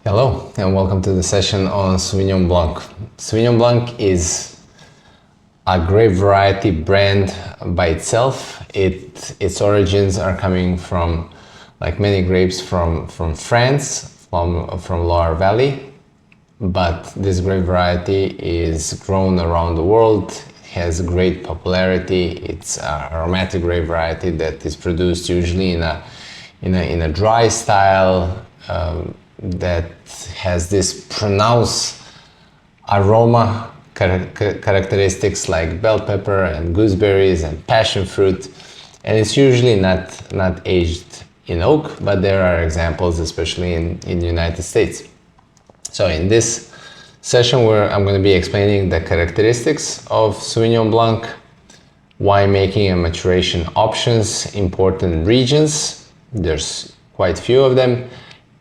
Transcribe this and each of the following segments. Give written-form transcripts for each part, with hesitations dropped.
Hello and welcome to the session on Sauvignon Blanc. Sauvignon Blanc is a grape variety brand by itself. Its origins are coming from, like many grapes, from France, from Loire Valley. But this grape variety is grown around the world, has great popularity. It's an aromatic grape variety that is produced usually in a dry style that has this pronounced aroma characteristics like bell pepper and gooseberries and passion fruit, and it's usually not aged in oak, but there are examples, especially in the United States. So in this session I'm going to be explaining the characteristics of Sauvignon Blanc, winemaking and maturation options, important regions, there's quite a few of them,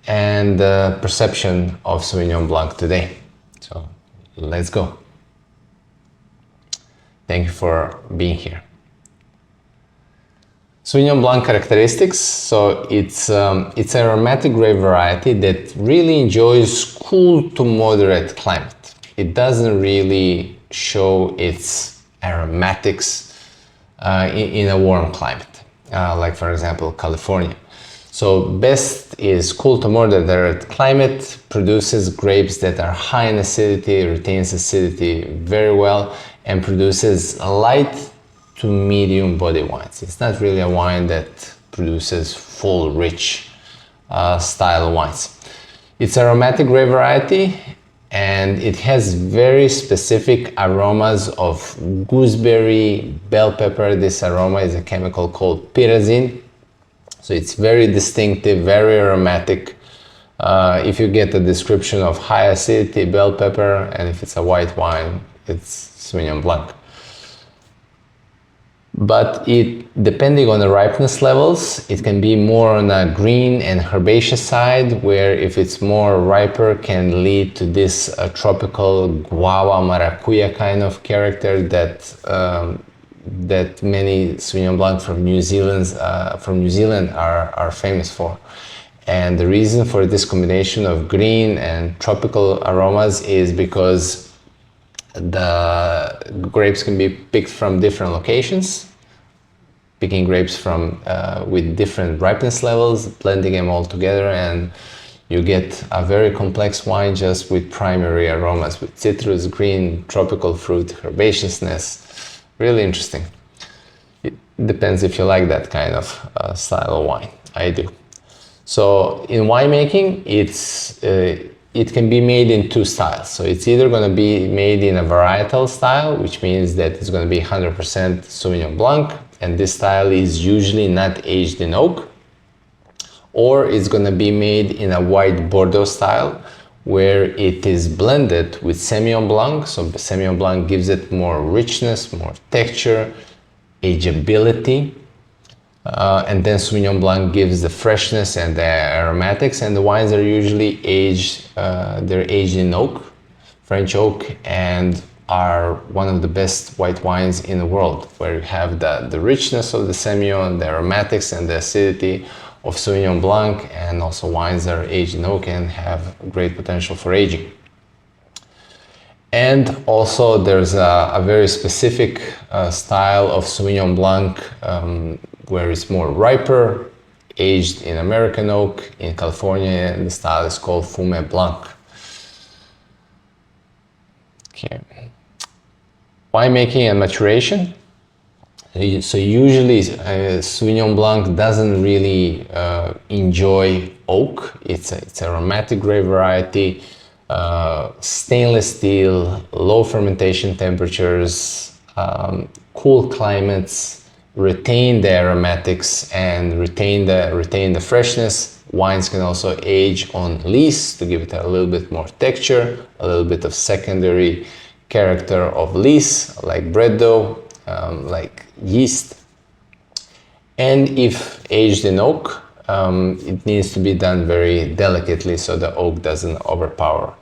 and the perception of Sauvignon Blanc today. So let's go. Thank you for being here. Sauvignon Blanc characteristics. So it's an aromatic grape variety that really enjoys cool to moderate climate. It doesn't really show its aromatics in a warm climate, like for example California. So best is cool to moderate climate, produces grapes that are high in acidity, retains acidity very well, and produces light to medium body wines. It's not really a wine that produces full, rich style wines. It's aromatic grape variety, and it has very specific aromas of gooseberry, bell pepper. This aroma is a chemical called pyrazine. So it's very distinctive, very aromatic. If you get a description of high acidity, bell pepper, and if it's a white wine, it's Sauvignon Blanc. But depending on the ripeness levels, it can be more on a green and herbaceous side, where if it's more riper, can lead to this tropical guava maracuya kind of character that many Sauvignon Blanc from New Zealand are famous for. And the reason for this combination of green and tropical aromas is because the grapes can be picked from different locations, picking grapes from with different ripeness levels, blending them all together, and you get a very complex wine just with primary aromas, with citrus, green, tropical fruit, herbaceousness. Really interesting. It depends if you like that kind of style of wine. I do. So in winemaking, it can be made in two styles. So it's either going to be made in a varietal style, which means that it's going to be 100% Sauvignon Blanc, and this style is usually not aged in oak, or it's going to be made in a white Bordeaux style, where it is blended with Sauvignon Blanc. So Sauvignon Blanc gives it more richness, more texture, ageability, and then Sauvignon Blanc gives the freshness and the aromatics. And the wines are usually aged, they're aged in oak, French oak, and are one of the best white wines in the world, where you have the richness of the Sauvignon, the aromatics and the acidity of Sauvignon Blanc, and also wines that are aged in oak and have great potential for aging. And also there's a very specific style of Sauvignon Blanc where it's more riper, aged in American oak in California, and the style is called Fumé Blanc. Okay. Winemaking and maturation. So usually Sauvignon Blanc doesn't really enjoy oak. It's a aromatic grape variety, stainless steel, low fermentation temperatures, cool climates, retain the aromatics and retain the freshness. Wines can also age on lees to give it a little bit more texture, a little bit of secondary character of lees, like bread dough, like yeast. And if aged in oak, it needs to be done very delicately so the oak doesn't overpower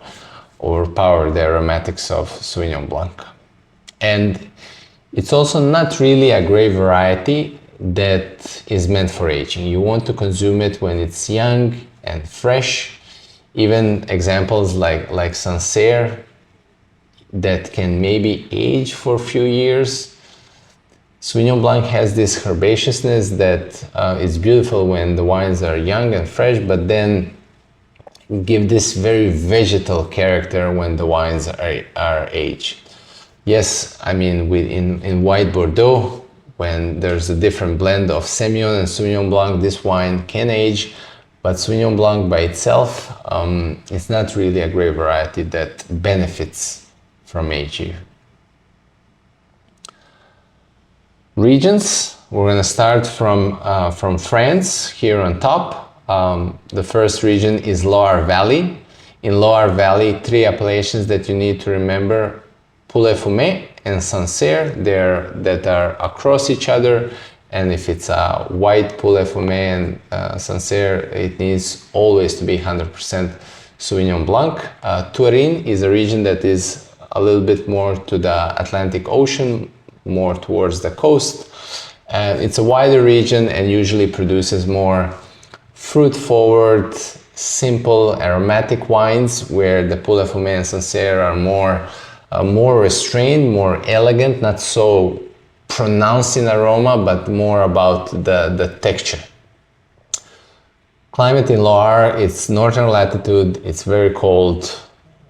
the aromatics of Sauvignon Blanc. And it's also not really a grape variety that is meant for aging. You want to consume it when it's young and fresh. Even examples like Sancerre that can maybe age for a few years. Sauvignon Blanc has this herbaceousness that is beautiful when the wines are young and fresh, but then give this very vegetal character when the wines are aged. Yes, I mean, in white Bordeaux, when there's a different blend of Semillon and Sauvignon Blanc, this wine can age, but Sauvignon Blanc by itself, it's not really a grape variety that benefits from aging. Regions, we're going to start from France, here on top. The first region is Loire Valley. In Loire Valley, 3 appellations that you need to remember: Pouilly-Fumé and Sancerre, that are across each other. And if it's a white Pouilly-Fumé and Sancerre, it needs always to be 100% Sauvignon Blanc. Turin is a region that is a little bit more to the Atlantic Ocean, more towards the coast. And it's a wider region and usually produces more fruit-forward, simple, aromatic wines, where the Pouilly-Fumé and Sancerre are more restrained, more elegant, not so pronounced in aroma, but more about the texture. Climate in Loire, it's northern latitude, it's very cold,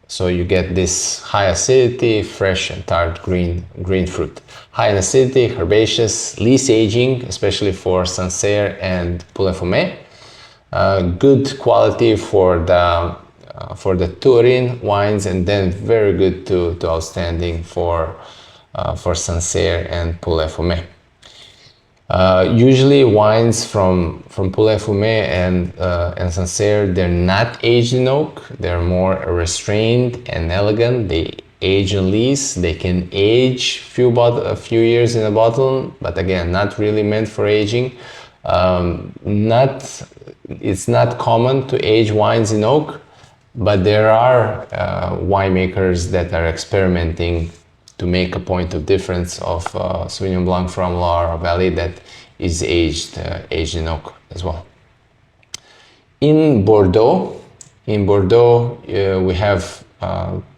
so you get this high acidity, fresh and tart green fruit. High in acidity, herbaceous, least aging, especially for Sancerre and Pouilly-Fumé. Good quality for the Turin wines, and then very good to outstanding for Sancerre and Pouilly-Fumé. Usually wines from Pouilly-Fumé and Sancerre, they're not aged in oak. They're more restrained and elegant. They age in lees. They can age a few years in a bottle, but again, not really meant for aging. It's not common to age wines in oak, but there are winemakers that are experimenting to make a point of difference of Sauvignon Blanc from Loire Valley that is aged in oak as well. In Bordeaux, we have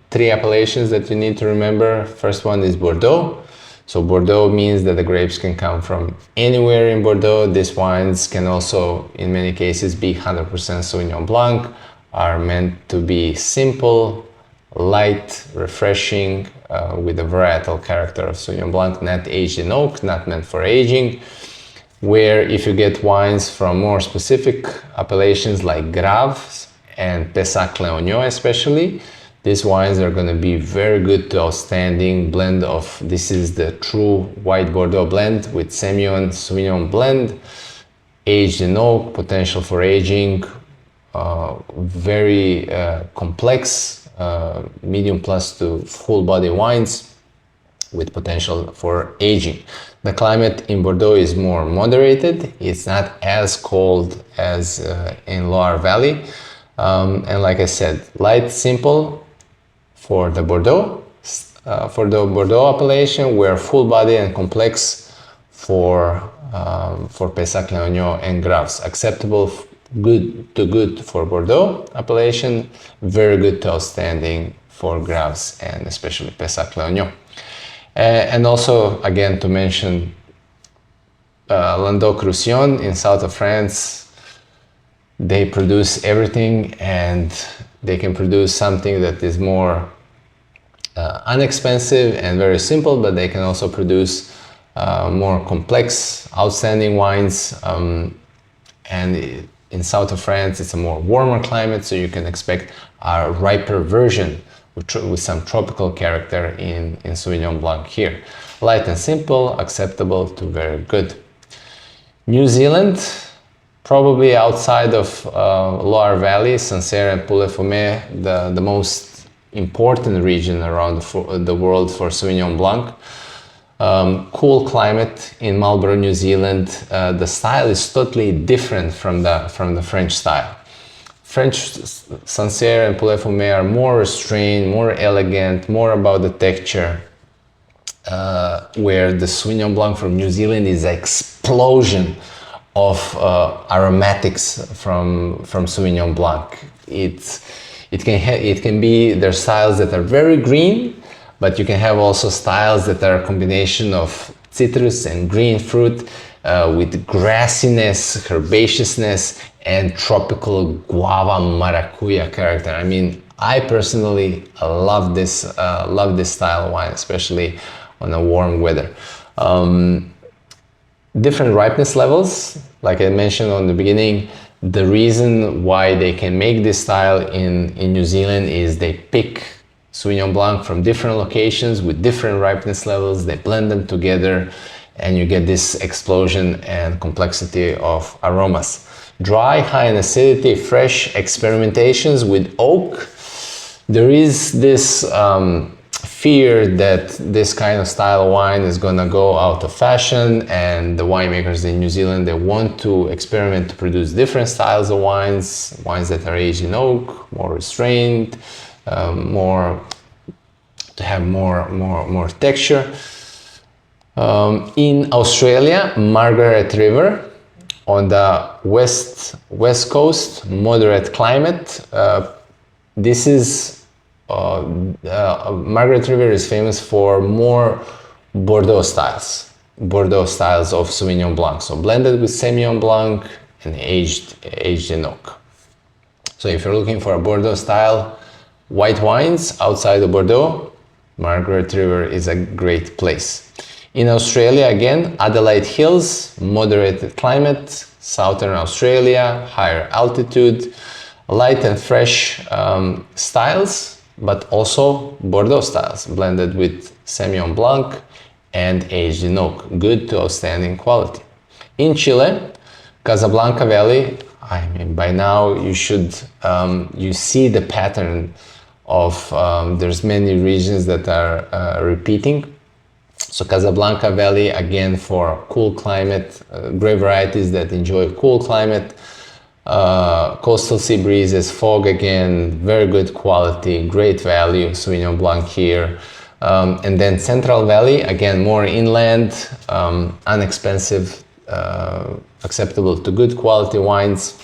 3 appellations that you need to remember. First one is Bordeaux. So Bordeaux means that the grapes can come from anywhere in Bordeaux. These wines can also, in many cases, be 100% Sauvignon Blanc, are meant to be simple, light, refreshing, with a varietal character of Sauvignon Blanc, not aged in oak, not meant for aging. Where if you get wines from more specific appellations like Graves and Pessac-Léognan especially, these wines are going to be very good to outstanding blend of, this is the true white Bordeaux blend with Semillon Sauvignon blend, aged in oak, potential for aging, very complex, medium plus to full body wines with potential for aging. The climate in Bordeaux is more moderated. It's not as cold as in Loire Valley. And like I said, light, simple, for the Bordeaux appellation, where full body and complex for Pessac-Léognan and Graves. Acceptable, good for Bordeaux appellation, very good to outstanding for Graves and especially Pessac-Léognan. And also, again, to mention Languedoc-Roussillon in south of France, they produce everything, and they can produce something that is more inexpensive and very simple, but they can also produce more complex, outstanding wines. And in south of France, it's a more warmer climate, so you can expect a riper version with some tropical character in Sauvignon Blanc here. Light and simple, acceptable to very good. New Zealand, probably outside of Loire Valley, Sancerre and Pouilly-Fumé, the most important region around the world for Sauvignon Blanc. Cool climate in Marlborough, New Zealand. The style is totally different from the French style. French Sancerre and Pouilly-Fumé are more restrained, more elegant, more about the texture, where the Sauvignon Blanc from New Zealand is an explosion of aromatics from Sauvignon Blanc. it can be, there's styles that are very green, but you can have also styles that are a combination of citrus and green fruit with grassiness, herbaceousness, and tropical guava maracuya character. I mean, I personally love this style of wine, especially on a warm weather. Different ripeness levels, like I mentioned on the beginning. The reason why they can make this style in New Zealand is they pick Sauvignon Blanc from different locations with different ripeness levels. They blend them together and you get this explosion and complexity of aromas. Dry, high in acidity, fresh experimentations with oak. There is this fear that this kind of style of wine is gonna go out of fashion, and the winemakers in New Zealand, they want to experiment to produce different styles of wines that are aged in oak, more restrained, to have more texture. In Australia, Margaret River, on the west coast, moderate climate. This is Margaret River is famous for more Bordeaux styles of Sauvignon Blanc, so blended with Semillon Blanc and aged in oak. So if you're looking for a Bordeaux style white wines outside of Bordeaux, Margaret River is a great place. In Australia, again, Adelaide Hills, moderated climate, southern Australia, higher altitude, light and fresh styles, but also Bordeaux styles, blended with Semillon Blanc and aged in oak. Good to outstanding quality. In Chile, Casablanca Valley, I mean, by now you should, you see the pattern of, there's many regions that are repeating. So Casablanca Valley, again, for cool climate, grape varieties that enjoy cool climate, coastal sea breezes, fog again, very good quality, great value, Sauvignon Blanc here. And then Central Valley, again, more inland, inexpensive, acceptable to good quality wines.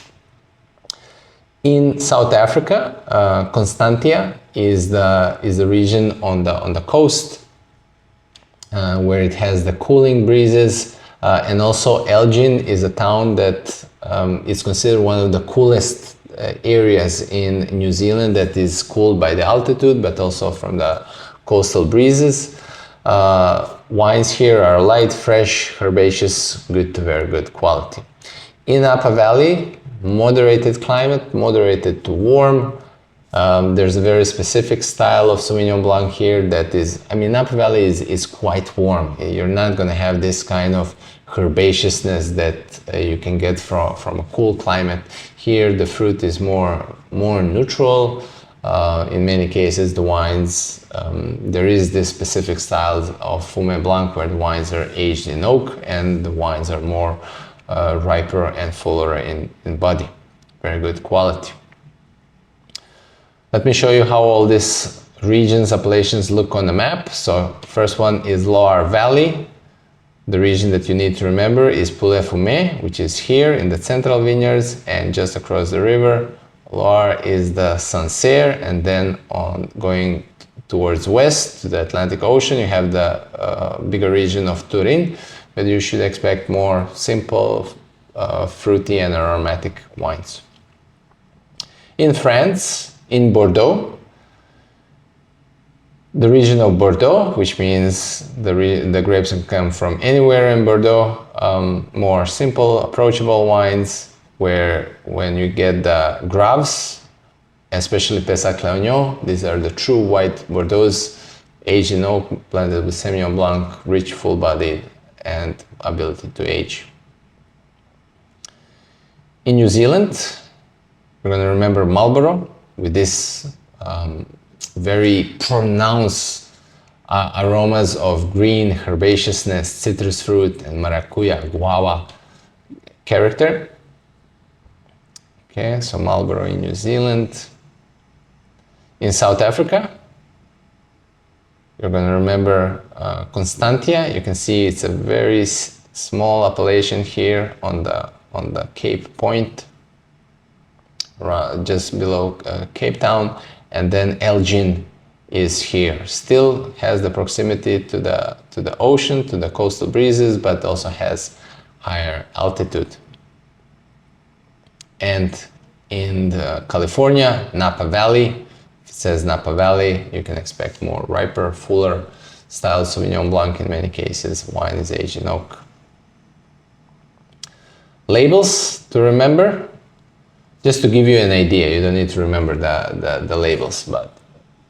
In South Africa, Constantia is the region on the coast where it has the cooling breezes, and also Elgin is a town that is considered one of the coolest areas in New Zealand, that is cooled by the altitude but also from the coastal breezes. Wines here are light, fresh, herbaceous, good to very good quality. In Napa Valley, moderated climate, moderated to warm. There's a very specific style of Sauvignon Blanc here that is, I mean, Napa Valley is quite warm. You're not going to have this kind of herbaceousness that you can get from a cool climate. Here the fruit is more neutral. In many cases the wines, there is this specific style of Fumé Blanc where the wines are aged in oak and the wines are more riper and fuller in body. Very good quality. Let me show you how all these regions, appellations look on the map. So first one is Loire Valley. The region that you need to remember is Pouilly-Fumé, which is here in the central vineyards, and just across the river, Loire is the Sancerre, and then on going towards west to the Atlantic Ocean, you have the bigger region of Turin, but you should expect more simple, fruity and aromatic wines. In France, in Bordeaux, the region of Bordeaux, which means the grapes can come from anywhere in Bordeaux, more simple, approachable wines, where when you get the Graves, especially Pessac-Léognan, these are the true white Bordeaux, aged in oak, blended with Semillon Blanc, rich, full-bodied, and ability to age. In New Zealand, we're going to remember Marlborough with this very pronounced aromas of green, herbaceousness, citrus fruit, and maracuya, guava character. Okay, so Marlborough in New Zealand. In South Africa, you're going to remember Constantia. You can see it's a very small appellation here on the Cape Point. just below Cape Town, and then Elgin is here. Still has the proximity to the ocean, to the coastal breezes, but also has higher altitude. And in California, Napa Valley, if it says Napa Valley, you can expect more riper, fuller style Sauvignon Blanc in many cases. Wine is aged in oak. Labels to remember, just to give you an idea. You don't need to remember the labels, but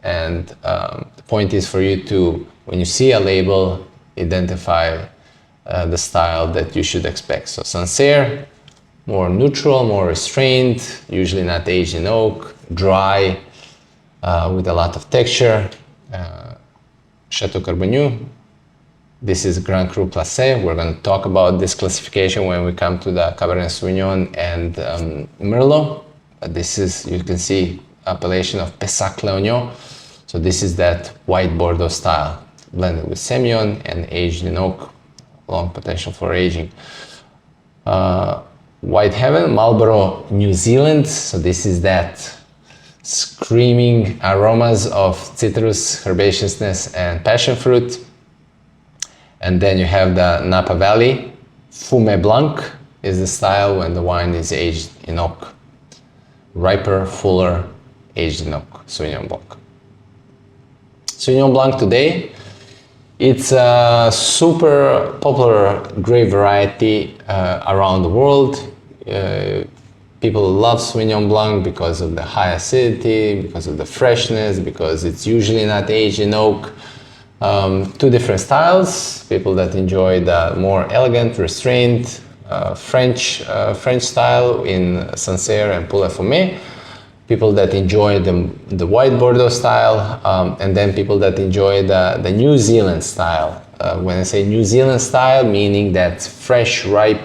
the point is for you to, when you see a label, identify the style that you should expect. So Sancerre, more neutral, more restrained, usually not aged in oak, dry, with a lot of texture. Chateau Carbonieux, this is Grand Cru Placé. We're going to talk about this classification when we come to the Cabernet Sauvignon and Merlot. This is, you can see, appellation of Pessac-Léognan. So this is that white Bordeaux style, blended with Semillon and aged in oak, long potential for aging. White Heaven, Marlborough, New Zealand. So this is that screaming aromas of citrus, herbaceousness, and passion fruit. And then you have the Napa Valley. Fumé Blanc is the style when the wine is aged in oak. Riper, fuller, aged in oak, Sauvignon Blanc. Sauvignon Blanc today, it's a super popular grape variety around the world. People love Sauvignon Blanc because of the high acidity, because of the freshness, because it's usually not aged in oak. Two different styles. People that enjoy the more elegant, restrained French style in Sancerre and Pouilly-Fumé. People that enjoy the white Bordeaux style, and then people that enjoy the New Zealand style. When I say New Zealand style, meaning that fresh, ripe,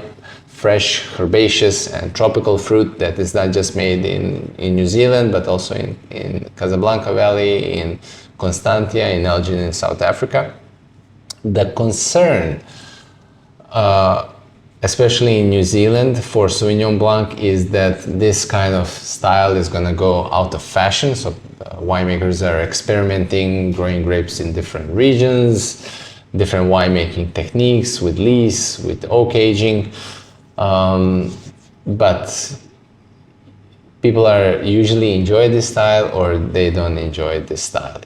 fresh, herbaceous and tropical fruit that is not just made in New Zealand, but also in Casablanca Valley, in Constantia, in Elgin, in South Africa. The concern, especially in New Zealand for Sauvignon Blanc, is that this kind of style is going to go out of fashion. So winemakers are experimenting, growing grapes in different regions, different winemaking techniques with lees, with oak aging. But people are usually enjoy this style or they don't enjoy this style.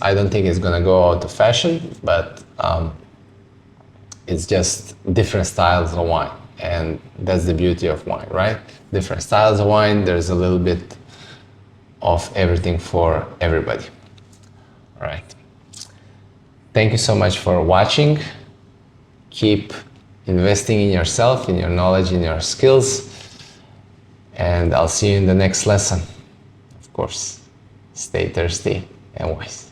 I don't think it's gonna go out of fashion, but it's just different styles of wine, and that's the beauty of wine, right? Different styles of wine, there's a little bit of everything for everybody. All right. Thank you so much for watching. Keep investing in yourself, in your knowledge, in your skills, and I'll see you in the next lesson. Of course, stay thirsty and wise.